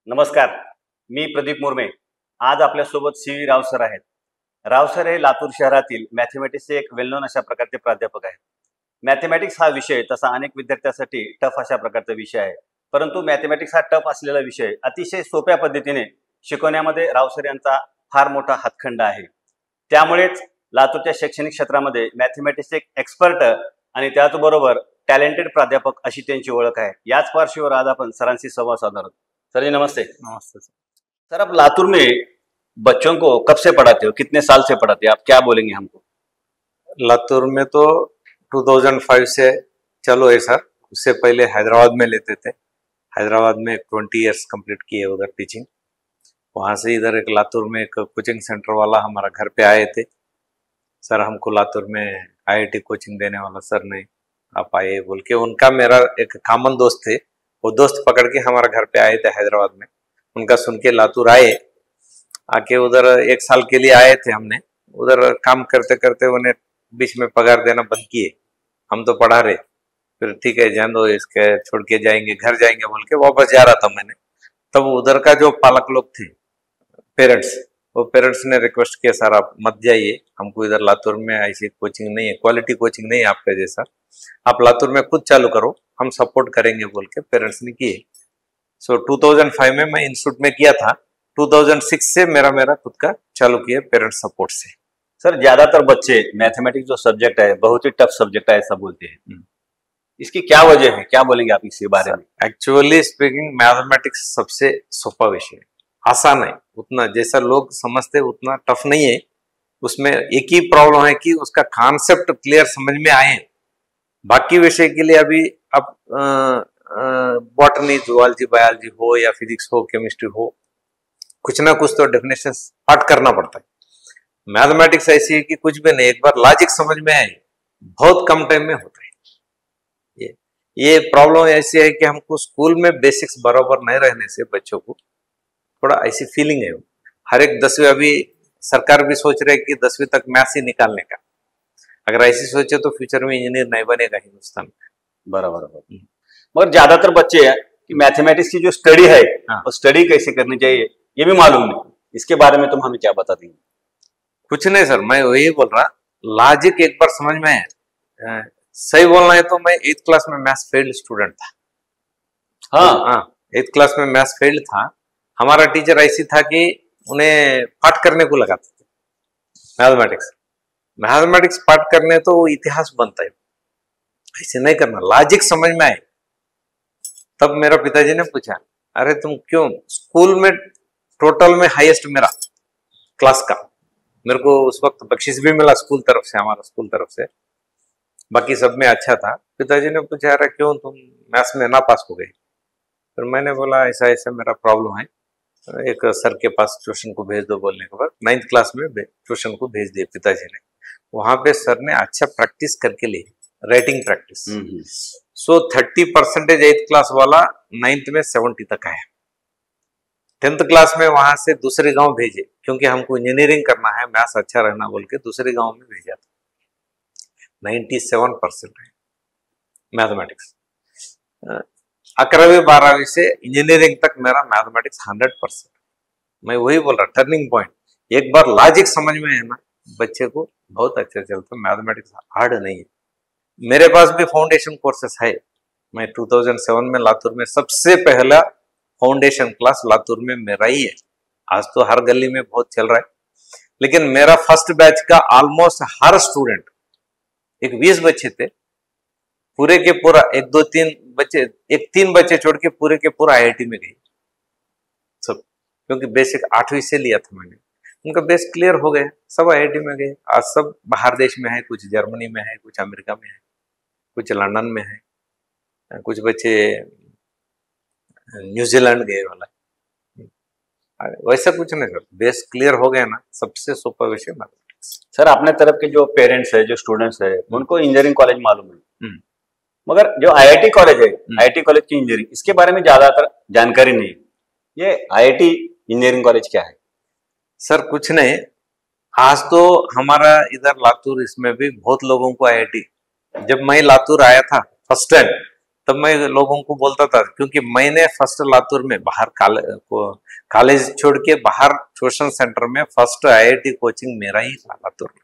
नमस्कार, मी प्रदीप मुर्मे. आज आपल्यासोबत सी राव सर आहेत. राव सर हे लातूर शहरातील मॅथमॅटिक्सचे एक वेल नोन अशा प्रकारचे प्राध्यापक आहेत. मॅथमॅटिक्स हा विषय तसा अनेक विद्यार्थ्यांसाठी टफ अशा प्रकारचा विषय आहे, परंतु मॅथमॅटिक्स हा टफ असलेला विषय अतिशय सोप्या पद्धतीने शिकवण्यामध्ये राव सर यांचा फार मोठा हातखंडा आहे. त्यामुळेच लातूरच्या शैक्षणिक क्षेत्रामध्ये मॅथमॅटिक्सचे एक एक्सपर्ट आणि त्याचबरोबर टॅलेंटेड प्राध्यापक अशी त्यांची ओळख आहे. याच पार्श्वभूमीवर आज आपण सरांशी संवाद साधणार आहोत. सर जी नमस्ते. नमस्ते सर. सर आप लातूर में बच्चों को कब से पढ़ाते हो, कितने साल से पढ़ाते हो, आप क्या बोलेंगे हमको? लातूर में तो 2005 से चालू है सर. उससे पहले हैदराबाद में लेते थे. हैदराबाद में 20 इयर्स कंप्लीट किए उधर टीचिंग. वहाँ से इधर एक लातूर में एक कोचिंग सेंटर वाला हमारा घर पे आए थे. सर हमको लातूर में IIT कोचिंग देने वाला सर ने आप आए बोल के, उनका मेरा एक कॉमन दोस्त थे, वो दोस्त पकड़ के हमारा घर पे आए थे हैदराबाद में. उनका सुन के लातूर आए. आके उधर 1 साल के लिए आए थे. हमने उधर काम करते करते उन्हें बीच में पगार देना बंद किए. हम तो पढ़ा रहे, फिर ठीक है जान दो, इसके छोड़ के जाएंगे, घर जाएंगे बोल के वापस जा रहा था मैंने. तब उधर का जो पालक लोग थे, पेरेंट्स, वो पेरेंट्स ने रिक्वेस्ट किया सर आप मत जाइए, हमको इधर लातूर में ऐसी कोचिंग नहीं है, क्वालिटी कोचिंग नहीं है आपका जैसा, आप लातूर में खुद चालू करो, हम सपोर्ट करेंगे बोल के पेरेंट्स ने किए. सो 2005 में मैं इंस्टीट्यूट में किया था. 2006 से मेरा खुद का चालू किया पेरेंट्स सपोर्ट से. सर ज्यादातर बच्चे मैथमेटिक्स जो सब्जेक्ट है बहुत ही टफ सब्जेक्ट है ऐसा बोलते हैं, इसकी क्या वजह है, क्या बोलेंगे आप इसके बारे में? एक्चुअली स्पीकिंग मैथमेटिक्स सबसे सोपा विषय है, आसान है. उतना जैसा लोग समझते उतना टफ नहीं है. उसमें एक ही प्रॉब्लम है कि उसका कॉन्सेप्ट क्लियर समझ में आए. बाकी विषय के लिए अभी अब बॉटनी, जूलॉजी, बायोलॉजी हो या फिजिक्स हो, केमिस्ट्री हो, कुछ ना कुछ तो डेफिनेशन पाठ करना पड़ता है. मैथमेटिक्स ऐसी है कि कुछ भी नहीं, एक बार लॉजिक समझ में आए बहुत कम टाइम में होता है. ये प्रॉब्लम ऐसी है कि हमको स्कूल में बेसिक्स बराबर नहीं रहने से बच्चों को थोड़ा ऐसी फीलिंग है. हर एक 10वीं, अभी सरकार भी सोच रहे है कि 10वीं तक मैथ्स ही निकालने का. अगर ऐसी सोचे तो फ्यूचर में इंजीनियर नहीं बनेगा हिंदुस्तान में. बराबर. मगर ज्यादातर बच्चे हैं कि मैथमेटिक्स की जो स्टडी है वो स्टडी कैसे करनी चाहिए ये भी मालूम नहीं. इसके बारे में तुम हमें क्या बता देंगे? कुछ नहीं सर, मैं वही बोल रहा, लॉजिक एक बार समझ में आए. सही बोलना है तो मैं 8th क्लास में मैथ्स फेल्ड स्टूडेंट था. हाँ, 8th क्लास में मैथ्स फेल्ड था. हमारा टीचर ऐसी था कि उन्हें पाठ करने को लगाते थे. मैथमेटिक्स पाठ करने तो इतिहास बनता है, ऐसे नहीं करना, लॉजिक समझ में आए. तब मेरा पिताजी ने पूछा, अरे तुम क्यों, स्कूल में टोटल में हाईएस्ट मेरा क्लास का, मेरे को उस वक्त बख्शिश भी मिला स्कूल तरफ से, हमारा स्कूल तरफ से, बाकी सब में अच्छा था. पिताजी ने पूछा, अरे क्यों तुम मैथ्स में ना पास हो गए? फिर मैंने बोला ऐसा ऐसा मेरा प्रॉब्लम है, एक सर के पास ट्यूशन को भेज दो बोलने के बाद 9th क्लास में ट्यूशन को भेज दिए पिताजी ने. वहां पे सर ने अच्छा प्रैक्टिस करके ली, राइटिंग प्रैक्टिस. सो 30% 8th क्लास वाला 9th में 70 तक आया. 10th क्लास में वहां से दूसरे गांव भेजे, क्योंकि हमको इंजीनियरिंग करना है, मैथ्स अच्छा रहना बोल के दूसरे गांव में भेजा था. 97% है मैथमेटिक्स. 11वीं 12वीं से इंजीनियरिंग तक मेरा मैथमेटिक्स 100%. मैं वही बोल रहा, टर्निंग पॉइंट. एक बार लॉजिक समझ में है ना, बच्चे को बहुत अच्छा चलता. मैथमेटिक्स हार्ड नहीं है. मेरे पास भी फाउंडेशन कोर्सेस है. मैं 2007 में लातूर में सबसे पहला फाउंडेशन क्लास लातूर में मेरा ही है. आज तो हर गली में बहुत चल रहा है, लेकिन मेरा फर्स्ट बैच का ऑलमोस्ट हर स्टूडेंट, एक 20 बच्चे थे, पूरे के पूरा 1 2 3 बच्चे, 3 बच्चे छोड़ के पूरे के पूरा IIT में गए सब, क्योंकि बेसिक 8वीं से लिया था मैंने. उनका बेस क्लियर हो गया, सब IIT में गए. आज सब बाहर देश में है, कुछ जर्मनी में है, कुछ अमेरिका में है, कुछ लंदन में है, कुछ बच्चे न्यूजीलैंड गए वाला. वैसा कुछ नहीं सर, बेस क्लियर हो गया ना, सबसे सुपर विषय मैथमेटिक्स. सर अपने तरफ के जो पेरेंट्स है, जो स्टूडेंट्स है, उनको इंजीनियरिंग कॉलेज मालूम है, मगर जो IIT कॉलेज है, IIT कॉलेज की इंजीनियरिंग, इसके बारे में ज्यादातर जानकारी नहीं. ये IIT इंजीनियरिंग कॉलेज क्या है? सर कुछ नहीं, आज तो हमारा इधर लातूर इसमें भी बहुत लोगों को IIT, जब मैं लातूर आया था फर्स्ट टाइम, तब मैं लोगों को बोलता था, क्योंकि मैंने फर्स्ट लातूर में बाहर कॉलेज छोड़ के बाहर ट्यूशन सेंटर में फर्स्ट IIT कोचिंग मेरा ही था लातूर में।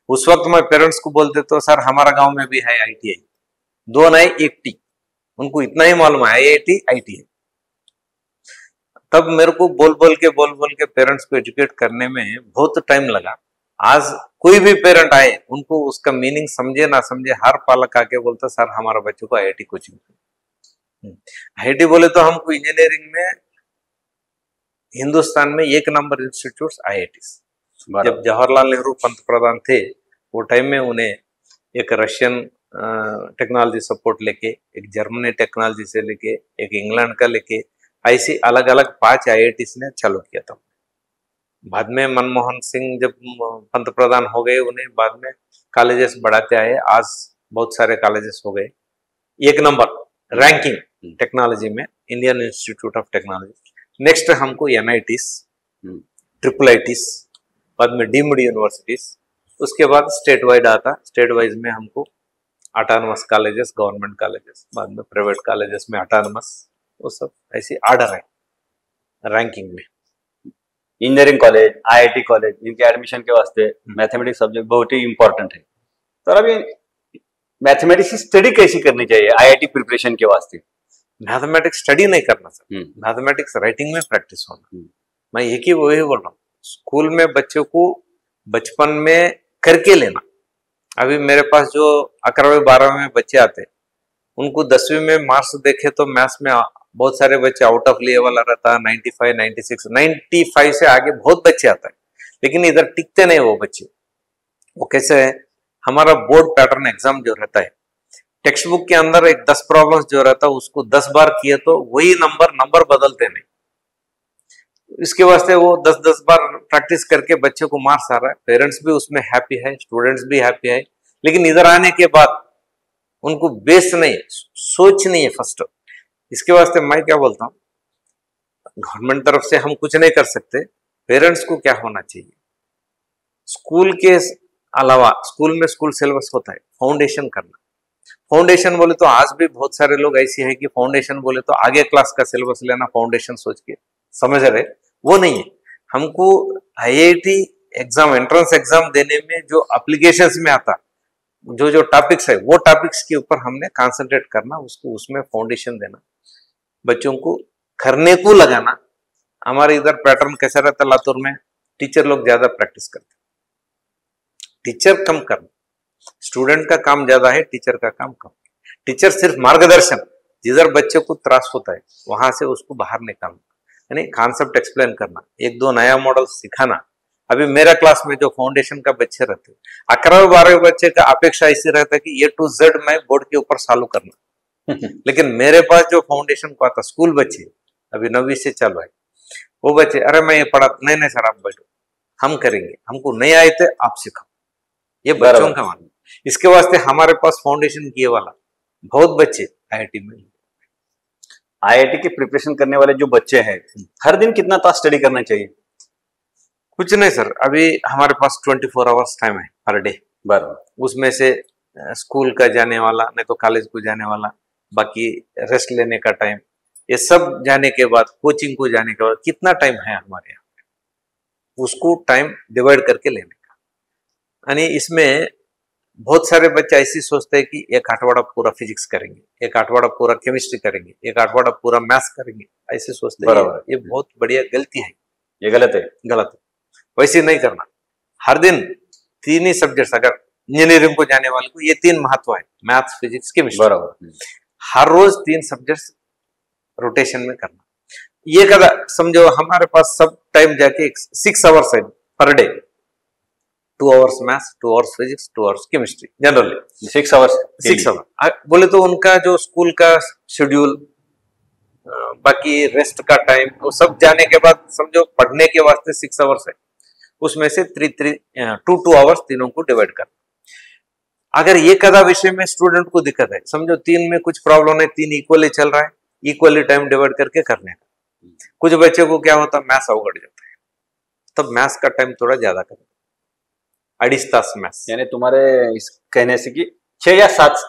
उस वक्त मैं पेरेंट्स को बोलते तो सर हमारा गांव में भी है IIT, दो नहीं एक टी, उनको इतना ही मालूम है IIT IIT। तब मेरे को बोल बोल के पेरेंट्स को एजुकेट करने में बहुत टाइम लगा। आज कोई भी पेरेंट आए, उनको उसका मीनिंग समझे ना समझे, हर पालक आके बोलता सर हमारा बच्चों को IIT कोचिंग। IIT बोले तो हमको इंजीनियरिंग में हिंदुस्तान में 1 नंबर इंस्टीट्यूट IITs। जब जवाहरलाल नेहरू पंत प्रधान थे वो टाइम में उन्हें एक रशियन टेक्नोलॉजी सपोर्ट लेके, एक जर्मनी टेक्नोलॉजी से लेके, एक इंग्लैंड का लेके, ऐसी अलग अलग 5 IITs ने चालू किया था। बाद में मनमोहन सिंह जब पंत प्रधान हो गए, उन्हें बाद में कॉलेजेस बढ़ाते आए, आज बहुत सारे कॉलेजेस हो गए। 1 नंबर रैंकिंग टेक्नोलॉजी में Indian institute of technology. Next हमको NITs, IIITs, बाद में डीम्ड यूनिवर्सिटीज, उसके बाद स्टेट वाइड आता। स्टेट वाइज में हमको ऑटोनमस कॉलेजेस, गवर्नमेंट कॉलेजेस, बाद में प्राइवेट कॉलेजेस में ऑटोनमस, वो सब ऐसी ऑर्डर है रैंकिंग में। इंजीनियरिंग कॉलेज, IIT कॉलेज, इनके एडमिशन के वास्ते मैथमेटिक्स सब्जेक्ट बहुत ही इंपॉर्टेंट है। तो अभी मैथमेटिक्स की स्टडी कैसी करनी चाहिए IIT प्रिपरेशन के वास्ते? मैथमेटिक्स स्टडी नहीं करना सर, मैथमेटिक्स राइटिंग में प्रैक्टिस होना। मैं एक ही वही बोल रहा हूँ, स्कूल में बच्चों को बचपन में करके लेना। अभी मेरे पास जो 11वीं 12वीं में बच्चे आते, उनको 10वीं में मार्क्स देखे तो मैथ्स में बहुत सारे बच्चे आउट ऑफ लेवल आ रहता, 95, 96, 95 से आगे बहुत बच्चे आता है, लेकिन इधर टिकते नहीं वो बच्चे। वो कैसे है, हमारा बोर्ड पैटर्न एग्जाम जो रहता है, टेक्स्ट बुक के अंदर एक 10 प्रॉब्लम्स जो रहता है उसको 10 बार किए तो वही नंबर बदलते नहीं। इसके वास्ते वो 10 बार प्रैक्टिस करके बच्चे को मार्क्स आ रहा है, पेरेंट्स भी उसमें हैप्पी है, स्टूडेंट्स भी हैप्पी है। लेकिन इधर आने के बाद उनको बेस नहीं, सोच नहीं है फर्स्ट। इसके वास्ते मैं क्या बोलता हूँ, गवर्नमेंट तरफ से हम कुछ नहीं कर सकते, पेरेंट्स को क्या होना चाहिए, स्कूल के अलावा स्कूल में स्कूल सिलेबस होता है, फाउंडेशन करना। फाउंडेशन बोले तो आज भी बहुत सारे लोग ऐसे हैं कि फाउंडेशन बोले तो आगे क्लास का सिलेबस लेना, फाउंडेशन सोच के, समझ रहे, वो नहीं है। हमको IIT एग्जाम, एंट्रेंस एग्जाम देने में जो एप्लीकेशंस में आता, जो टॉपिक्स है, वो टॉपिक्स के ऊपर हमने कंसंट्रेट करना, उसको उसमें फाउंडेशन देना, बच्चों को करने को लगाना। हमारे इधर पैटर्न कैसा रहता, लातूर में टीचर लोग ज्यादा प्रैक्टिस करते, टीचर कम करना, स्टूडेंट का काम ज्यादा है, टीचर का काम कम। टीचर सिर्फ मार्गदर्शन, जिधर बच्चे को त्रास होता है वहां से उसको बाहर निकालना, यानी कॉन्सेप्ट एक्सप्लेन करना, 1-2 नया मॉडल सिखाना। अभी मेरा क्लास में जो फाउंडेशन का बच्चे रहते, 11वीं 12वीं बच्चे का अपेक्षा ऐसी रहता है कि A to Z मैं बोर्ड के ऊपर सॉल्व करना। लेकिन मेरे पास जो फाउंडेशन को आता, स्कूल बच्चे अभी 9वीं से चालू है, वो बच्चे अरे मैं ये पढ़ा नहीं सर आप बैठो, हम करेंगे, हमको नहीं आए थे आप सिखाओ, ये बच्चों का मानना। इसके वास्ते हमारे पास फाउंडेशन किए वाला बहुत बच्चे IIT में। IIT की प्रिपरेशन करने वाले जो बच्चे हैं, हर दिन कितना तास स्टडी करना चाहिए? कुछ नहीं सर, अभी हमारे पास 24 आवर्स टाइम है पर डे। बराबर। उसमें से स्कूल का जाने वाला, नहीं तो कॉलेज को जाने वाला, बाकी रेस्ट लेने का टाइम, ये सब जाने के बाद कोचिंग को जाने के बाद कितना टाइम है हमारे यहाँ, उसको टाइम डिवाइड करके लेने का। यानी इसमें बहुत सारे बच्चे ऐसी सोचते हैं कि 1 आठवाड़ा पूरा फिजिक्स करेंगे, 1 आठवाड़ा पूरा केमिस्ट्री करेंगे, 1 आठवाड़ा पूरा मैथ्स करेंगे, ऐसे सोचते हैं। ये बहुत बढ़िया गलती है, ये गलत है। वैसे नहीं करना। हर दिन 3 ही सब्जेक्ट्स, अगर इंजीनियरिंग को जाने वाले को ये 3 महत्व है, मैथ्स, फिजिक्स, केमिस्ट्री, बराबर। हर रोज 3 सब्जेक्ट्स रोटेशन में करना। ये कदा समझो हमारे पास सब टाइम जाके 6 आवर्स है per day, 2 hours maths, 2 hours physics, 2 hours chemistry, generally 6 hours बोले तो उनका जो स्कूल का शेड्यूल, बाकी रेस्ट का टाइम, वो सब जाने के बाद समझो पढ़ने के वास्ते 6 आवर्स है, उसमें से 2 आवर्स तीनों को डिवाइड करना। अगर ये कदा विषय में स्टूडेंट को दिक्कत है, समझो 3 में कुछ प्रॉब्लम है, 3 इक्वली चल रहा है, इक्वली टाइम डिवाइड करके करने का। कुछ बच्चे को क्या होता है, मैथ्स अवगढ़ जाता है, तब मैथ्स का टाइम थोड़ा ज्यादा करना, 2.5 तास मैथ्स। यानी तुम्हारे इस कहने से कि 6 या 7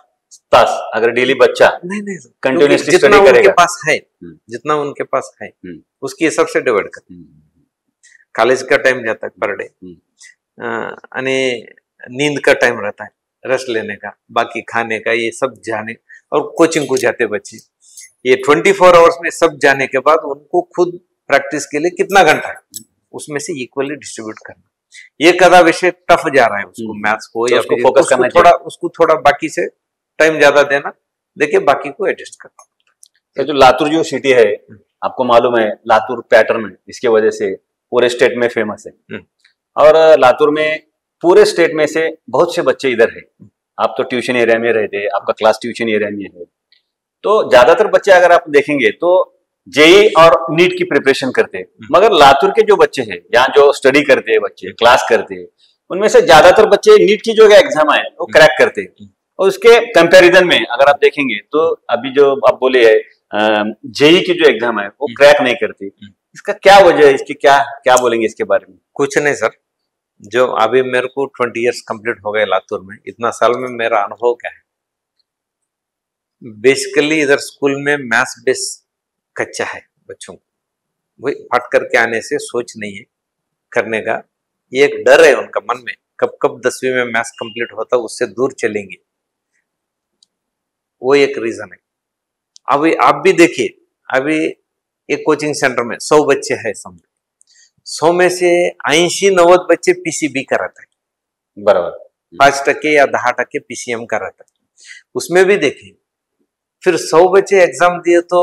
तास अगर डेली बच्चा नहीं कंटिन्यूसली जितना स्टडी उनके करेगा। पास है, जितना उनके पास है उसके हिसाब से डिवाइड कर, कॉलेज का टाइम जाता है पर डे, आणि नींद का टाइम रहता है, रेस्ट लेने का, बाकी खाने का, ये सब जाने, और कोचिंग को जाते बच्चे, ये 24 आवर्स में सब जाने के बाद उनको खुद प्रैक्टिस के लिए कितना घंटा है उसमें से इक्वली डिस्ट्रीब्यूट करना। ये कदा विषय टफ जा रहा है उसको, मैथ्स को, तो या उसको फिर फोकस करना उसको थोड़ा बाकी से टाइम ज्यादा देना, देखिए बाकी को एडजस्ट करना। तो जो लातूर जो सिटी है, आपको मालूम है लातूर पैटर्न इसके वजह से पूरे स्टेट में फेमस है, और लातूर में पूरे स्टेट में से बहुत से बच्चे इधर है। आप तो ट्यूशन एरिया में रहते हैं, आपका क्लास ट्यूशन एरिया में है, तो ज्यादातर बच्चे अगर आप देखेंगे तो जेई और नीट की प्रिपरेशन करते हैं। मगर लातूर के जो बच्चे हैं, यहाँ जो स्टडी करते हैं बच्चे, क्लास करते हैं, उनमें से ज्यादातर बच्चे नीट की जो एग्जाम है वो क्रैक करते हैं। और उसके कंपैरिजन में अगर आप देखेंगे तो अभी जो आप बोले है जेई की जो एग्जाम है वो क्रैक नहीं करती। इसका क्या वजह है, इसकी क्या क्या बोलेंगे इसके बारे में? कुछ नहीं सर, जो अभी मेरे को 20 इयर्स कंप्लीट हो गए लातूर में, इतना साल में मेरा अनुभव क्या है, बेसिकली इधर स्कूल में मैथ्स बेस कच्चा है बच्चों को, वही फट करके आने से सोच नहीं है करने का, ये एक डर है उनका मन में, कब कब 10वीं में मैथ्स कंप्लीट होता उससे दूर चलेंगे, वो एक रीजन है। अभी आप भी देखिए, अभी एक कोचिंग सेंटर में 100 बच्चे हैं, समझो 100 में से 80-90 बच्चे पीसीबी का रहता है, बराबर 5% या 10% पीसीएम का रहता है। उसमें भी देखिए, फिर 100 बच्चे एग्जाम दिए तो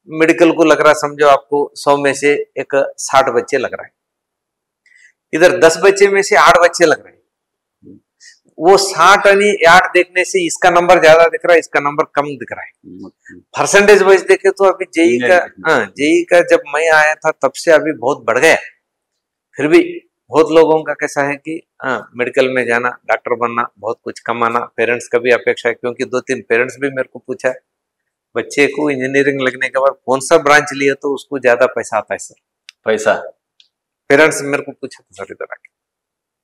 मेडिकल को लग रहा, समझो आपको 100 में से एक 60 बच्चे लग रहा है, इधर 10 बच्चे में से 8 बच्चे लग रहे हैं। वो 60 आणि 8 देखने से इसका नंबर ज्यादा दिख रहा है, इसका नंबर कम दिख रहा है। परसेंटेज वाइज देखे तो अभी जेई का जब मैं आया था तब से अभी बहुत बढ़ गया। फिर भी बहुत लोगों का कैसा है कि मेडिकल में जाना, डॉक्टर बनना, बहुत कुछ कमाना, पेरेंट्स का भी अपेक्षा है, क्योंकि 2-3 पेरेंट्स भी मेरे को पूछा है, बच्चे को इंजीनियरिंग लगने के बाद कौन सा ब्रांच लिया तो उसको ज्यादा पैसा आता है सर। पैसा पेरेंट्स मेरे को पूछा था सर, इधर आके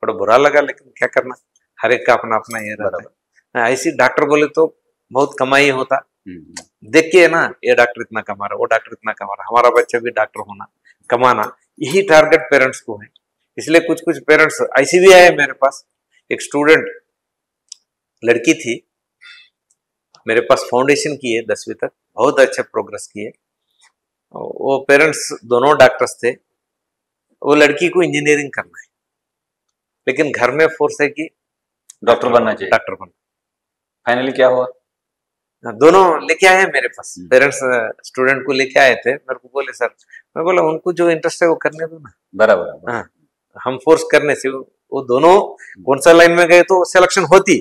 बड़ा बुरा लगा, लेकिन क्या करना, हर एक का अपना अपना ये रहता है। ऐसी डॉक्टर बोले तो बहुत कमाई होता, देख के ना, ये डॉक्टर इतना कमा रहा, वो डॉक्टर इतना कमा रहा, हमारा बच्चा भी डॉक्टर होना, कमाना, यही टारगेट पेरेंट्स को है। इसलिए कुछ कुछ पेरेंट्स ऐसी भी आए मेरे पास। एक स्टूडेंट लड़की थी, मेरे पास फाउंडेशन की है 10वीं तक, बहुत अच्छे प्रोग्रेस किए, वो पेरेंट्स दोनों डॉक्टर्स थे, वो लड़की को इंजीनियरिंग करना है, लेकिन घर में फोर्स है कि डॉक्टर बनना चाहिए, डॉक्टर बनना। फाइनली क्या हुआ? दोनों लेके आए मेरे पास, पेरेंट्स स्टूडेंट को लेके आए थे, मेरे को बोले सर, मैं बोला उनको जो इंटरेस्ट है वो करने दो ना, बराबर। हाँ, हम फोर्स करने से वो दोनों कौन सा लाइन में गए तो सिलेक्शन होती,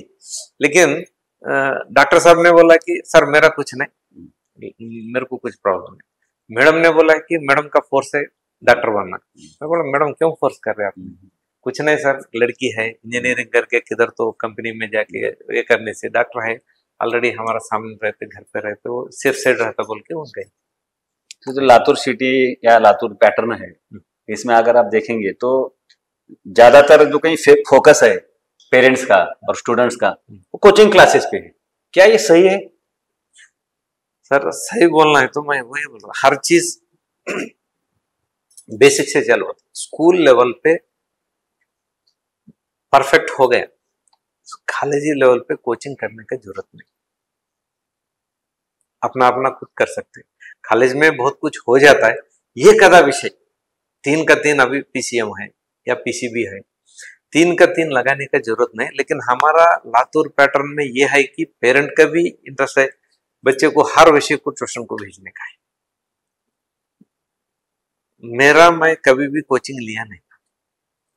लेकिन डॉक्टर साहब ने बोला कि सर मेरा कुछ नहीं, मेरे को कुछ प्रॉब्लम नहीं। मैडम ने बोला कि मैडम का फोर्स है डॉक्टर बनना। मैं बोला मैडम क्यों फोर्स कर रहे हैं आप? कुछ नहीं सर, लड़की है, इंजीनियरिंग करके किधर तो कंपनी में जाके ये करने से, डॉक्टर है ऑलरेडी हमारा सामने रहते, घर पे रहते, वो सेफ साइड रहता बोल के उनका। तो जो लातूर सिटी या लातूर पैटर्न है, इसमें अगर आप देखेंगे तो ज्यादातर जो कहीं फोकस है पेरेंट्स का और स्टूडेंट्स का वो कोचिंग क्लासेस पे है। क्या ये सही है? सर सही बोलना है तो मैं वही बोल रहा हूँ, हर चीज बेसिक से चालू होता, स्कूल लेवल पे परफेक्ट हो गया, कॉलेज लेवल पे कोचिंग करने की जरूरत नहीं, अपना अपना खुद कर सकते हैं। कॉलेज में बहुत कुछ हो जाता है, ये कदा विषय 3 का 3 अभी पीसीएम है या पीसीबी है, 3 का 3 लगाने का जरूरत नहीं। लेकिन हमारा लातूर पैटर्न में ये है कि पेरेंट का भी इंटरेस्ट है बच्चे को हर विषय को ट्यूशन को भेजने का है। मैं कभी भी कोचिंग लिया नहीं,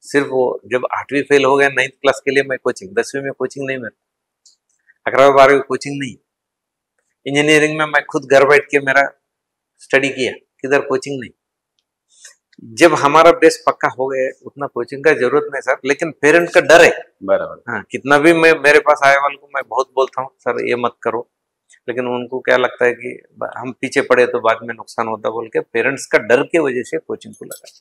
सिर्फ वो जब 8वीं फेल हो गया 9th क्लास के लिए मैं कोचिंग, 10वीं में कोचिंग नहीं, मेरे 11वीं 12वीं कोचिंग नहीं। इंजीनियरिंग में मैं खुद घर बैठ के मेरा स्टडी किया, किधर कोचिंग नहीं। जब हमारा बेस पक्का हो गया उतना कोचिंग का जरूरत नहीं सर, लेकिन पेरेंट का डर है। बराबर। हाँ, कितना भी मैं मेरे पास आए वाले को मैं बहुत बोलता हूँ सर ये मत करो, लेकिन उनको क्या लगता है कि हम पीछे पड़े तो बाद में नुकसान होता बोल के पेरेंट्स का डर के वजह से कोचिंग को लगा।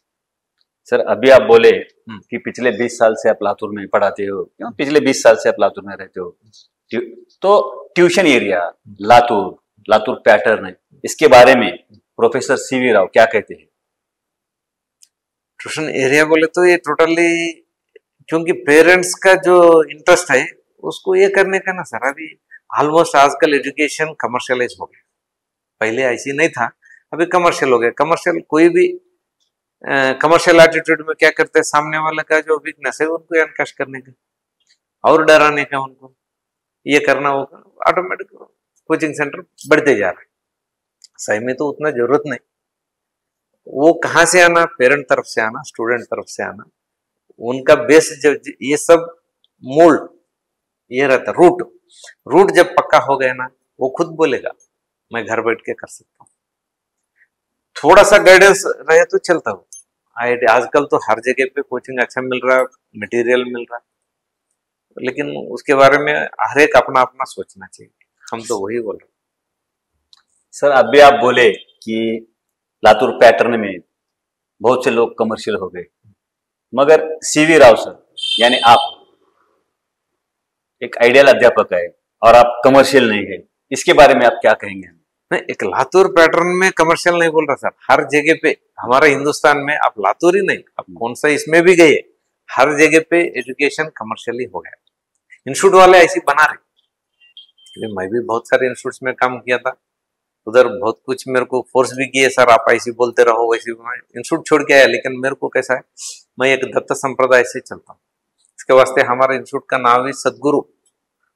सर अभी आप बोले कि पिछले 20 साल से आप लातूर में पढ़ाते हो, पिछले 20 साल से आप लातूर में रहते हो, तो ट्यूशन एरिया लातूर पैटर्न, इसके बारे में प्रोफेसर सीवी राव क्या कहते हैं? ट्यूशन एरिया बोले तो ये टोटली, क्योंकि पेरेंट्स का जो इंटरेस्ट है उसको ये करने का ना सर, अभी ऑलमोस्ट आजकल एजुकेशन कमर्शियलाइज हो गया। पहले ऐसी नहीं था, अभी कमर्शियल हो गया। कमर्शियल कोई भी कमर्शियल एटीट्यूड में क्या करते हैं, सामने वाले का जो वीकनेस है उनको एनकैश करने का और डराने का, उनको ये करना होगा, ऑटोमेटिक कोचिंग सेंटर बढ़ते जा रहे हैं। सही में तो उतना जरूरत नहीं, वो कहाँ से आना, पेरेंट तरफ से आना, स्टूडेंट तरफ से आना, उनका बेस जब ये सब मोल्ड ये रहता, रूट जब पक्का हो गया ना, वो खुद बोलेगा मैं घर बैठ के कर सकता हूँ। थोड़ा सा गाइडेंस रहे तो चलता हो। आजकल तो हर जगह पे कोचिंग अच्छा मिल रहा है, मटेरियल मिल रहा है, लेकिन उसके बारे में हर एक अपना अपना सोचना चाहिए। हम तो वही बोल रहे हैं। सर अभी आप बोले कि लातूर पैटर्न में बहुत से लोग कमर्शियल हो गए, मगर सीवी राव सर यानी आप एक आइडियल अध्यापक है और आप कमर्शियल नहीं है, इसके बारे में आप क्या कहेंगे? नहीं, एक लातूर पैटर्न में कमर्शियल नहीं बोल रहा सर। हर जगह पे हमारा हिंदुस्तान में, आप लातूर ही नहीं, आप कौन सा इसमें भी गए, हर जगह पे एजुकेशन कमर्शियली हो गया। इंस्टीट्यूट वाले ऐसी बना रहे, मैं भी बहुत सारे इंस्टीट्यूट्स में काम किया था, उधर बहुत कुछ मेरे को फोर्स भी किए, सर आप ऐसी बोलते रहो वैसी। इंस्टीट्यूट छोड़ के आया, लेकिन मेरे को कैसा है, मैं एक दत्त संप्रदाय से चलता हूँ। इसके वास्ते हमारे इंस्टीट्यूट का नाम ही सदगुरु,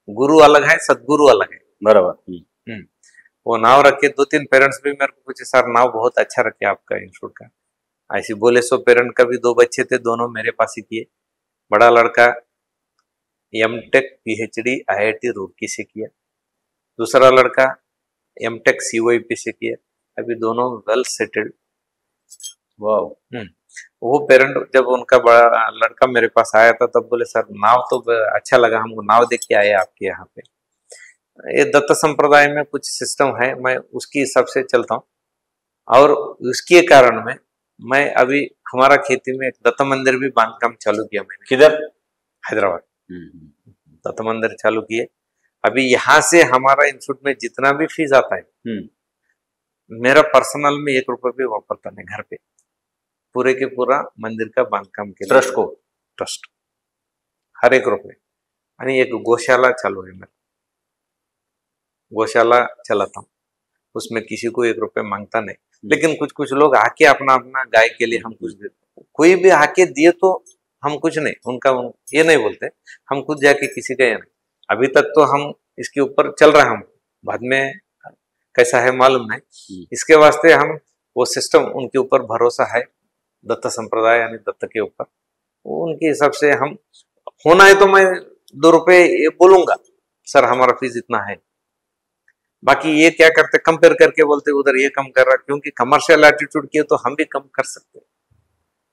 गुरु अलग है, सदगुरु अलग है। बराबर। वो नाव रखे, 2-3 पेरेंट्स भी मेरे को पूछे, सर नाव बहुत अच्छा रखे आपका इंस्टीट्यूट का। ऐसी बोले, 100 पेरेंट का भी 2 बच्चे थे, दोनों मेरे पास ही किए। बड़ा लड़का एमटेक पीएचडी आईआईटी रुड़की से किया, दूसरा लड़का एमटेक सीओईपी से किया, अभी दोनों वेल सेटल्ड। वाह। वो पेरेंट जब उनका बड़ा लड़का मेरे पास आया था, तब बोले सर नाव तो अच्छा लगा हमको, नाव देख के आए आपके यहाँ पे। ये दत्त संप्रदाय में कुछ सिस्टम है, मैं उसकी हिसाब से चलता हूँ, और उसके कारण में मैं अभी हमारा खेती में एक दत्त मंदिर भी बांधकाम चालू किया मैंने। किधर? हैदराबाद। दत्त मंदिर चालू किए। अभी यहाँ से हमारा इंस्टीट्यूट में जितना भी फीस आता है, मेरा पर्सनल में 1 रुपए भी वापरता नहीं घर पे, पूरे के पूरा मंदिर का बांधकाम के ट्रस्ट हर 1 रुपए। आणि एक गौशाला चालू है मेरा, गौशाला चलाता हूँ, उसमें किसी को 1 रुपए मांगता नहीं। लेकिन कुछ लोग आके अपना गाय के लिए हम कुछ देते, कोई भी आके दिए तो हम कुछ नहीं, उनका ये नहीं बोलते, हम खुद जाके किसी का ये नहीं। अभी तक तो हम इसके ऊपर चल रहे हैं, हम बाद में कैसा है मालूम नहीं। इसके वास्ते हम वो सिस्टम, उनके ऊपर भरोसा है, दत्त संप्रदाय यानी दत्त के ऊपर, उनके हिसाब से हम, होना है तो मैं 2 रुपए ये बोलूंगा सर हमारा फीस इतना है। बाकी ये क्या करते, कंपेयर करके बोलते उधर ये कम कर रहा, क्योंकि कमर्शियल एटीट्यूड किए तो हम भी कम कर सकते,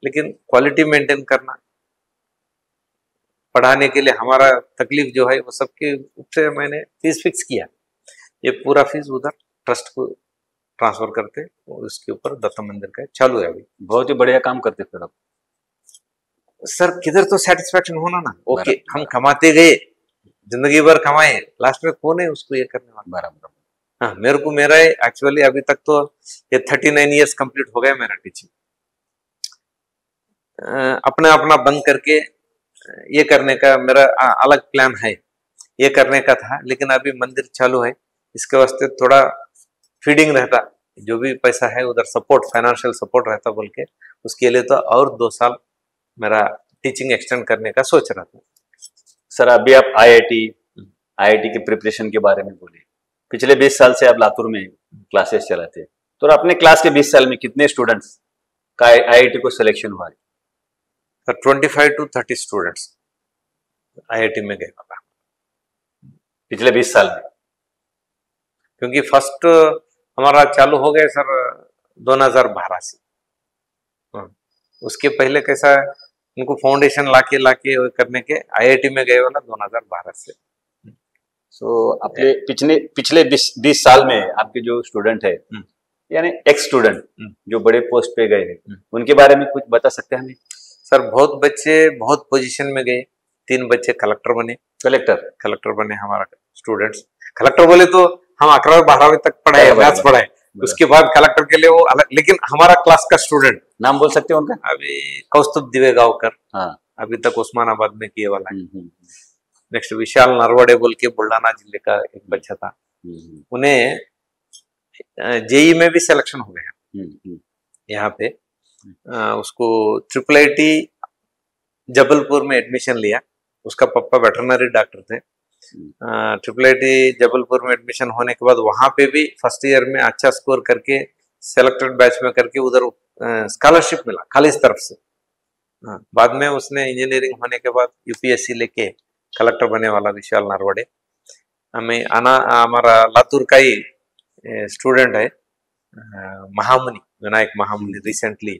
लेकिन क्वालिटी मेंटेन करना, पढ़ाने के लिए हमारा तकलीफ जो है वो सबके से मैंने फीस फिक्स किया। ये पूरा फीस उधर ट्रस्ट को ट्रांसफर करते, और उसके ऊपर दत्त मंदिर का चालू है अभी। बहुत ही बढ़िया काम करते फिर आप। सर किधर तो सेटिस्फेक्शन होना ना, ओके हम कमाते गए, जिंदगी भर कमाए, लास्ट में कौन है उसको ये करने वाला। बराबर। हाँ, मेरे को मेरा एक्चुअली अभी तक तो ये 39 ईयर्स कंप्लीट हो गया मेरा टीचिंग। अपना अपना बंद करके ये करने का मेरा अलग प्लान है, ये करने का था, लेकिन अभी मंदिर चालू है, इसके वास्ते थोड़ा फीडिंग रहता, जो भी पैसा है उधर सपोर्ट, फाइनेंशियल सपोर्ट रहता बोल के, उसके लिए तो और 2 साल मेरा टीचिंग एक्सटेंड करने का सोच रहा था। सर अभी आप आईआईटी के प्रिपरेशन के बारे में बोले, पिछले 20 साल से आप लातूर में क्लासेस चलाते हैं, तो अपने क्लास के 20 साल में कितने स्टूडेंट्स का आईआईटी को सिलेक्शन हुआ है? सर 25 to 30 स्टूडेंट्स आईआईटी में गए पिछले 20 साल में, क्योंकि फर्स्ट हमारा चालू हो गया सर 2012 से। उसके पहले कैसा उनको फाउंडेशन लाके करने के आईआईटी में गए वाला 2012 से। अपने पिछले 20 साल में आपके जो स्टूडेंट है, यानी एक्स स्टूडेंट जो बड़े पोस्ट पे गए हैं, उनके बारे में कुछ बता सकते हैं हमें? सर बहुत बच्चे बहुत पोजीशन में गए, 3 बच्चे कलेक्टर बने हमारा स्टूडेंट्स। कलेक्टर बोले तो हम 11वीं 12वीं तक पढ़ाए, मैथ्स पढ़ाए, उसके बाद कलेक्टर के लिए वो अलग। लेकिन हमारा क्लास का स्टूडेंट, नाम बोल सकते हैं उनका? अभी कौस्तुभ दिवेगांवकर, हाँ। अभी तक उस्मानाबाद में किए वाला है। नेक्स्ट विशाल नरवड़े बोल के बुल्ढाना जिले का एक बच्चा था, उन्हें जेई में भी सिलेक्शन हो गया यहाँ पे। उसको IIIT जबलपुर में एडमिशन लिया, उसका पापा वेटरनरी डॉक्टर थे। IIIT जबलपुर में एडमिशन होने के बाद वहां पे भी फर्स्ट ईयर में अच्छा स्कोर करके सेलेक्टेड बैच में करके उधर स्कॉलरशिप मिला कॉलेज तरफ से। बाद में उसने इंजीनियरिंग होने के बाद यूपीएससी लेके कलेक्टर बने वाला विशाल नरवड़े। हमें हमारा लातूर का ही स्टूडेंट है महामुनि, विनायक महामुनि, रिसेंटली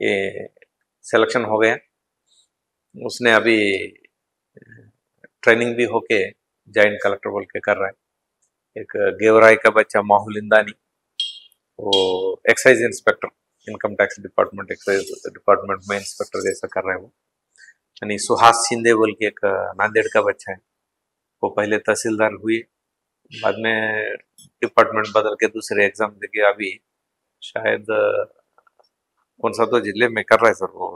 ये सिलेक्शन हो गया। उसने अभी ट्रेनिंग भी होके जॉइंट कलेक्टर बोल के कर रहा है। एक गेवराई का बच्चा माहुल इंदानी, वो excise inspector, income tax department excise department में इंस्पेक्टर जैसा कर रहा है वो। यानी सुहास शिंदे बोल के एक नांदेड़ का बच्चा है, वो पहले तहसीलदार हुए, बाद में डिपार्टमेंट बदल के दूसरे एग्जाम देके अभी शायद कौन सा तो जिले में कर रहा है सर, वो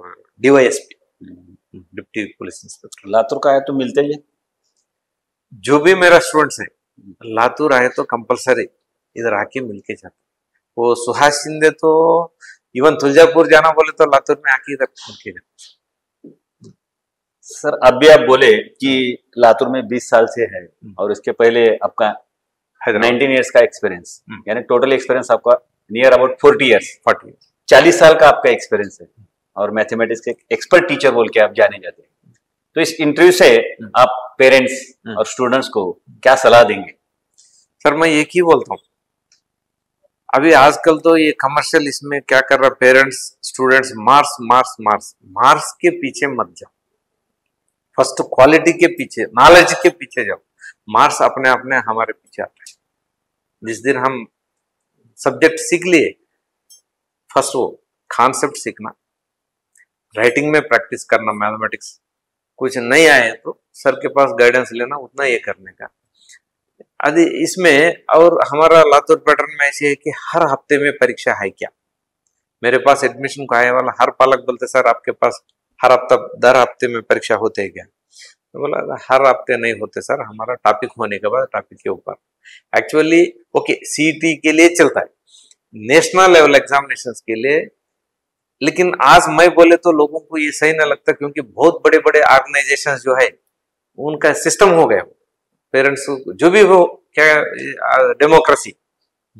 DYSP, deputy police inspector. Latur का है तो मिलते ही है। जो भी मेरा स्टूडेंट्स है लातूर आए तो कंपलसरी इधर आके मिलके जाते। वो सुहास शिंदे तो इवन तुलजापुर जाना बोले तो लातूर में आके इधर मिलके जाते। सर अभी आप बोले कि लातूर में 20 साल से है और इसके पहले आपका 19 इयर्स का एक्सपीरियंस, यानी टोटल एक्सपीरियंस आपका नियर अबाउट 40 इयर्स, 40 साल का आपका एक्सपीरियंस है और मैथमेटिक्स के एक्सपर्ट टीचर बोल के आप जाने जाते हैं। तो इस इंटरव्यू से आप पेरेंट्स और स्टूडेंट्स को क्या सलाह देंगे? सर मैं एक ही बोलता हूँ, अभी आजकल तो ये कमर्शियल इसमें क्या कर रहा, parents students marks marks marks, marks के पीछे मत जाओ, फर्स्ट क्वालिटी के पीछे, नॉलेज के पीछे जाओ। मार्क्स अपने अपने हमारे पीछे आते हैं। जिस दिन हम सब्जेक्ट सीख लिए, फर्स्ट वो कॉन्सेप्ट सीखना, राइटिंग में प्रैक्टिस करना, मैथमेटिक्स कुछ नहीं आए तो सर के पास गाइडेंस लेना, उतना ये करने का। आदि इसमें और हमारा लातूर पैटर्न में ऐसे है कि हर हफ्ते में परीक्षा है क्या। मेरे पास एडमिशन को आए वाला हर पालक बोलते सर आपके पास हर हफ्ता दर हफ्ते में परीक्षा होते है क्या? तो बोला हर हफ्ते नहीं होते सर, हमारा टॉपिक होने के बाद टॉपिक के ऊपर एक्चुअली ओके CET के लिए चलता है, नेशनल लेवल एग्जामिनेशन के लिए। लेकिन आज मैं बोले तो लोगों को ये सही ना लगता, क्योंकि बहुत बड़े बड़े ऑर्गेनाइजेशन जो है उनका सिस्टम हो गया, पेरेंट्स जो भी हो क्या डेमोक्रेसी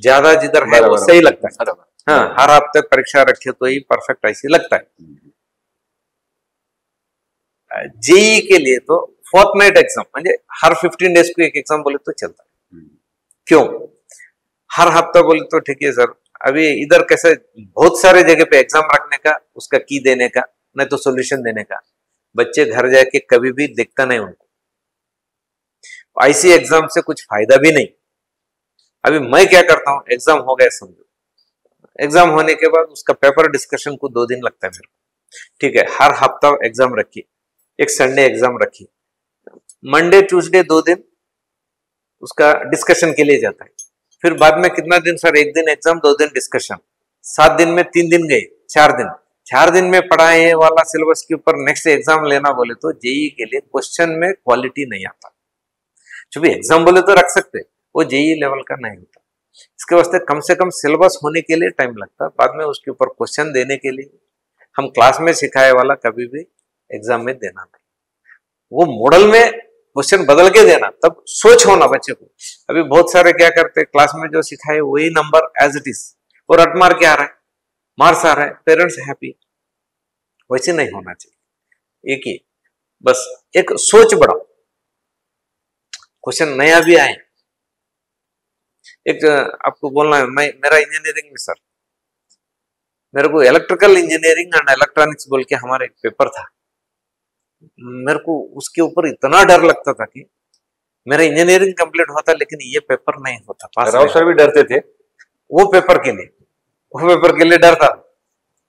ज्यादा जिधर है वो सही लगता है। हाँ, हर हफ्ते परीक्षा रखे तो ही परफेक्ट ऐसी लगता है। जेई के लिए तो फोर्टनाइट एग्जाम म्हणजे हर 15 डेज को एक एग्जाम बोले तो चलता है। क्यों हर हफ्ता बोले तो ठीक है सर, अभी इधर कैसे बहुत सारे जगह पे एग्जाम रखने का, उसका की देने का, नहीं तो सॉल्यूशन देने का, बच्चे घर जाके कभी भी देखता नहीं उनको, ऐसी एग्जाम से कुछ फायदा भी नहीं। अभी मैं क्या करता हूँ, एग्जाम हो गया समझो, एग्जाम होने के बाद उसका पेपर डिस्कशन को 2 दिन लगता है मेरे को, ठीक है। हर हफ्ता एग्जाम रखी, एक संडे एग्जाम रखी, मंडे ट्यूसडे 2 दिन उसका डिस्कशन के लिए जाता है। फिर बाद में कितना दिन सर, 1 दिन एग्जाम 2 दिन डिस्कशन, 7 दिन में 3 दिन गए, 4 दिन में पढ़ाए वाला सिलेबस के ऊपर नेक्स्ट एग्जाम लेना बोले तो जेई के लिए क्वेश्चन में क्वालिटी नहीं आता। जो भी एग्जाम बोले तो रख सकते, वो जेई लेवल का नहीं होता। इसके वास्ते कम से कम सिलेबस होने के लिए टाइम लगता, बाद में उसके ऊपर क्वेश्चन देने के लिए हम क्लास में सिखाए वाला कभी भी एग्जाम में देना नहीं, वो मॉडल में क्वेश्चन बदल के देना, तब सोच होना बच्चे को। अभी बहुत सारे क्या करते हैं, क्लास में जो सिखाए वही नंबर एज इट इज, और रट मार के आ रहा है, मार्क्स आ रहा है, पेरेंट्स हैप्पी। वैसे नहीं होना चाहिए। एक ही बस एक सोच बढ़ाओ, क्वेश्चन नया भी आए। एक आपको बोलना है, मेरा इंजीनियरिंग में सर, मेरे को इलेक्ट्रिकल इंजीनियरिंग एंड इलेक्ट्रॉनिक्स बोल के हमारा एक पेपर था, मेरे को उसके ऊपर इतना डर लगता था कि मेरा इंजीनियरिंग कंप्लीट होता लेकिन ये पेपर नहीं होता। पास राव सर भी डरते थे वो पेपर के लिए डरता,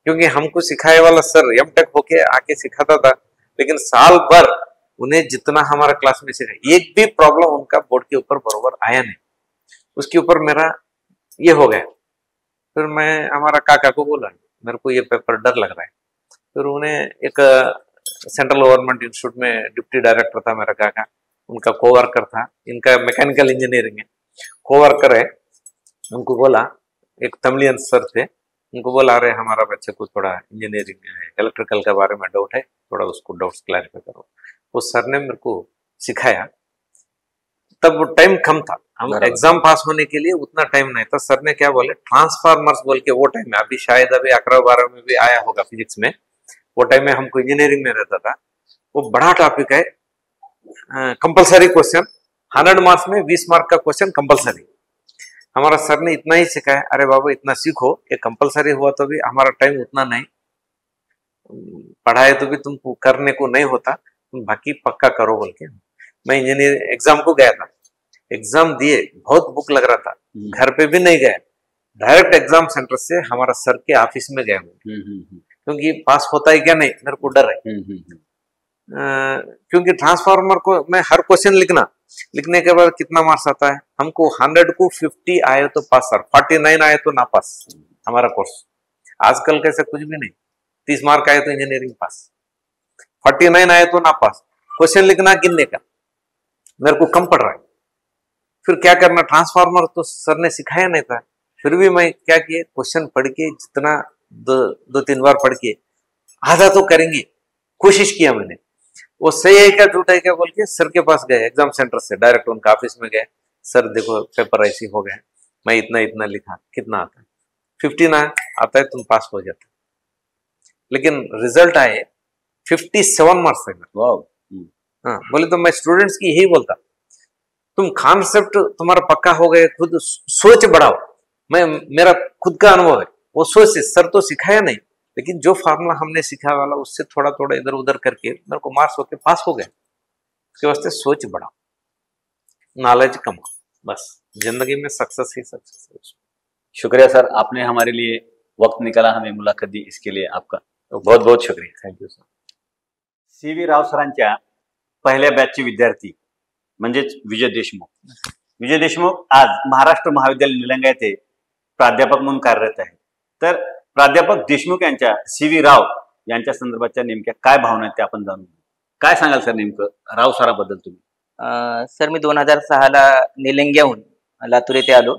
क्योंकि हमको सिखाए वाला सर एमटेक होके आके सिखाता था, लेकिन साल भर उन्हें जितना हमारा क्लास में सिखाया, एक भी प्रॉब्लम उनका बोर्ड के ऊपर बरोबर आया नहीं। उसके ऊपर मेरा ये हो गया। फिर मैं हमारा काका को बोला, मेरे को ये पेपर डर लग रहा है। फिर उन्हें एक सेंट्रल गवर्नमेंट इंस्टीट्यूट में डिप्टी डायरेक्टर था मेरा काका, उनका कोवर्कर था, इनका मैकेनिकल इंजीनियरिंग है, कोवर्कर है, उनको बोला, एक तमिलियन सर थे, उनको बोला अरे हमारा बच्चे को थोड़ा इंजीनियरिंग इलेक्ट्रिकल के बारे में डाउट है, थोड़ा उसको डाउट्स क्लैरिफाई करो। उस सर ने मेरे को सिखाया। तब टाइम कम था, हम एग्जाम पास होने के लिए उतना टाइम नहीं था। सर ने क्या बोले, ट्रांसफार्मर्स बोल के, वो टाइम में अभी शायद अभी 11-12 में भी आया होगा फिजिक्स में, वो टाइम में हमको इंजीनियरिंग में रहता था। वो बड़ा टॉपिक है, कंपलसरी क्वेश्चन, 100 मार्क्स में 20 मार्क का क्वेश्चन कंपलसरी। हमारा सर ने इतना ही सिखाया, अरे बाबू इतना सीखो, ये कंपलसरी हुआ तो भी हमारा टाइम उतना नहीं, पढ़ाए तो भी तुम करने को नहीं होता, तुम बाकी पक्का करो बोल के। मैं इंजीनियर एग्जाम को गया था, एग्जाम दिए, बहुत बुक लग रहा था, घर पे भी नहीं गया, डायरेक्ट एग्जाम सेंटर से हमारा सर के ऑफिस में गया, क्योंकि पास होता है क्या नहीं मेरे को डर है। क्योंकि ट्रांसफार्मर को मैं हर क्वेश्चन लिखने के बाद कितना मार्क्स आता है हमको, 100 को 50 आए तो पास सर, 49 आए तो ना पास हमारा कोर्स। आजकल कैसे कुछ भी नहीं, 30 मार्क आए तो इंजीनियरिंग पास, 49 आए तो ना पास। क्वेश्चन लिखना गिनने का मेरे को कम पड़ रहा है, फिर क्या करना, ट्रांसफार्मर तो सर ने सिखाया नहीं था, फिर भी मैं क्या किए, क्वेश्चन पढ़ के जितना 2-3 बार पढ़ के आधा तो करेंगे, कोशिश किया मैंने। वो सही है क्या झूठा है क्या बोल के सर के पास गए, एग्जाम सेंटर से डायरेक्ट उनका ऑफिस में गए, सर देखो पेपर ऐसे हो गए, मैं इतना इतना लिखा, कितना आता है, 15 आता है, तुम पास हो जाते। लेकिन रिजल्ट आए 57 मार्क्स है। हाँ, बोले तो मैं स्टूडेंट्स की यही बोलता, तुम कॉन्सेप्ट तुम्हारा पक्का हो गए, खुद सोच बढ़ाओ। मेरा खुद का अनुभव है, वो सोच से सर तो सिखाया नहीं, लेकिन जो फार्मूला हमने सीखा वाला उससे थोड़ा थोड़ा इधर उधर करके मेरे को मार्क्स होके पास हो गए। उसके वास्ते सोच बढ़ाओ, नॉलेज कमाओ, बस जिंदगी में सक्सेस ही सक्सेस है। शुक्रिया सर, आपने हमारे लिए वक्त निकाला, हमें मुलाकात दी, इसके लिए आपका बहुत बहुत शुक्रिया। Thank you sir. सी.व्ही. राव सरांच्या पहिल्या बॅचचे विद्यार्थी म्हणजेच विजय देशमुख. विजय देशमुख आज महाराष्ट्र महाविद्यालय निलंगा येथे प्राध्यापक म्हणून कार्यरत आहे. तर प्राध्यापक देशमुख यांच्या सी.व्ही. राव यांच्या संदर्भाच्या नेमक्या काय भावना आहेत ते आपण जाणून घेऊ. काय सांगाल सर नेमकं राव सराबद्दल तुम्ही? सर मी 2006ला निलंग्याहून लातूर येथे आलो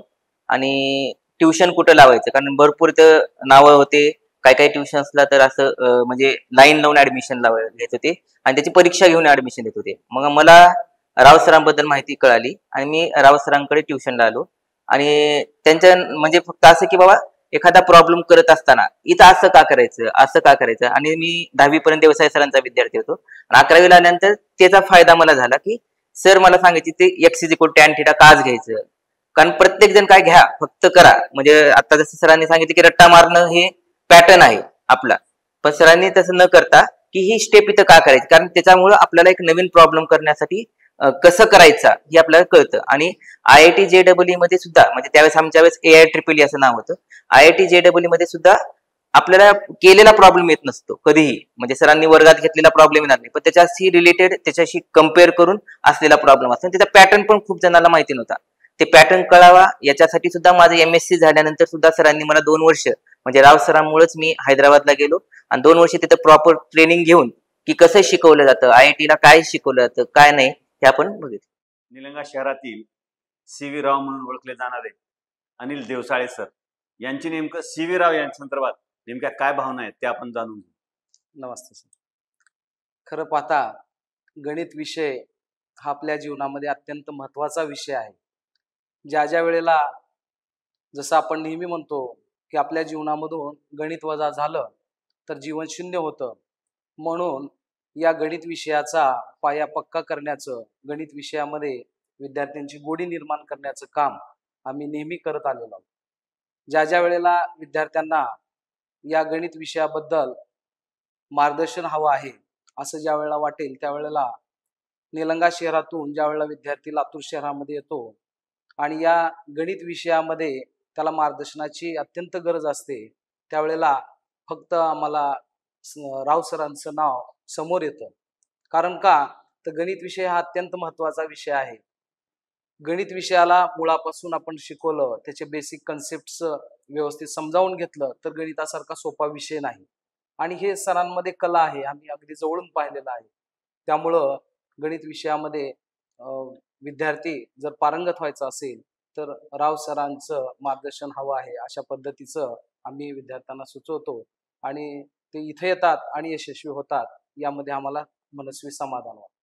आणि ट्युशन कुठं लावायचं, कारण भरपूर इथं नावं होते, काही काही ट्युशन्सला तर असं म्हणजे लाईन लावून ऍडमिशन घेत होते आणि त्याची परीक्षा घेऊन ऍडमिशन देत होते. मग मला राव सरांबद्दल माहिती कळाली आणि मी राव सरांकडे ट्युशनला आलो आणि त्यांच्या म्हणजे फक्त असं की बाबा एखादा प्रॉब्लेम करत असताना इथं असं का करायचं, असं का करायचं. आणि मी 10वी पर्यंत व्यवसाय सरांचा विद्यार्थी होतो आणि 11वीला आल्यानंतर त्याचा फायदा मला झाला की सर मला सांगायचे ते x = tan θ काच घ्यायचं, कारण प्रत्येक जण काय घ्या फक्त करा, म्हणजे आता जसं सरांनी सांगितलं की रट्टा मारणं हे पॅटर्न आहे आपला, पण सरांनी तसं न करता की ही स्टेप इथं का करायची, कारण त्याच्यामुळे आपल्याला एक नवीन प्रॉब्लेम करण्यासाठी कसं करायचा हे आपल्याला कळतं. आणि IIT JEE मध्ये सुद्धा, म्हणजे त्यावेळेस आमच्या वेळेस AIEEE असं नाव होतं, IIT JEE मध्ये सुद्धा आपल्याला केलेला प्रॉब्लेम येत नसतो कधीही, म्हणजे सरांनी वर्गात घेतलेला प्रॉब्लेम येणार नाही, पण त्याच्याशी रिलेटेड त्याच्याशी कम्पेअर करून असलेला प्रॉब्लेम असतो. त्याचा पॅटर्न पण खूप जणांना माहिती नव्हता, ते पॅटर्न कळावा याच्यासाठी सुद्धा माझं MSc झाल्यानंतर सुद्धा सरांनी मला 2 वर्ष, म्हणजे राव सरांमुळेच मी हैदराबादला गेलो आणि 2 वर्ष तिथं प्रॉपर ट्रेनिंग घेऊन की कसं शिकवलं जातं, IITला काय शिकवलं जातं काय नाही हे आपण बघितलं. निलंगा शहरातील सी.व्ही. राव म्हणून ओळखले जाणारे अनिल देवसाळे सर यांची नेमकं सी.व्ही. राव यांच्या संदर्भात नेमक्या काय भावना आहेत ते आपण जाणून घेऊ. नमस्ते सर. खरं पाहता गणित विषय हा आपल्या जीवनामध्ये अत्यंत महत्त्वाचा विषय आहे. ज्या वेळेला जसं आपण नेहमी म्हणतो की आपल्या जीवनामधून गणित वजा झालं तर जीवन शून्य होतं, म्हणून या गणित विषयाचा पाया पक्का करण्याचं, गणित विषयामध्ये विद्यार्थ्यांची गोडी निर्माण करण्याचं काम आम्ही नेहमी करत आलेलो आहोत. ज्या वेळेला विद्यार्थ्यांना या गणित विषयाबद्दल मार्गदर्शन हवं आहे असं ज्या वेळेला वाटेल त्यावेळेला निलंगा शहरातून ज्या वेळेला विद्यार्थी लातूर शहरामध्ये येतो आणि या गणित विषयामध्ये त्याला मार्गदर्शनाची अत्यंत गरज असते, त्यावेळेला फक्त आम्हाला राव सरांचं नाव समोर येतं. कारण का तर गणित विषय हा अत्यंत महत्वाचा विषय आहे. गणित विषयाला मुळापासून आपण शिकवलं, त्याचे बेसिक कन्सेप्ट व्यवस्थित समजावून घेतलं, तर गणितासारखा सोपा विषय नाही. आणि हे सरांमध्ये कला आहे, आम्ही अगदी जवळून पाहिलेलं आहे. त्यामुळं गणित विषयामध्ये विद्यार्थी जर पारंगत व्हायचा असेल तर राव सरांचं मार्गदर्शन हवं आहे, अशा पद्धतीचं आम्ही विद्यार्थ्यांना सुचवतो. आणि ते इथे येतात आणि यशस्वी होतात, यामध्ये आम्हाला मनस्वी समाधान वाटतं.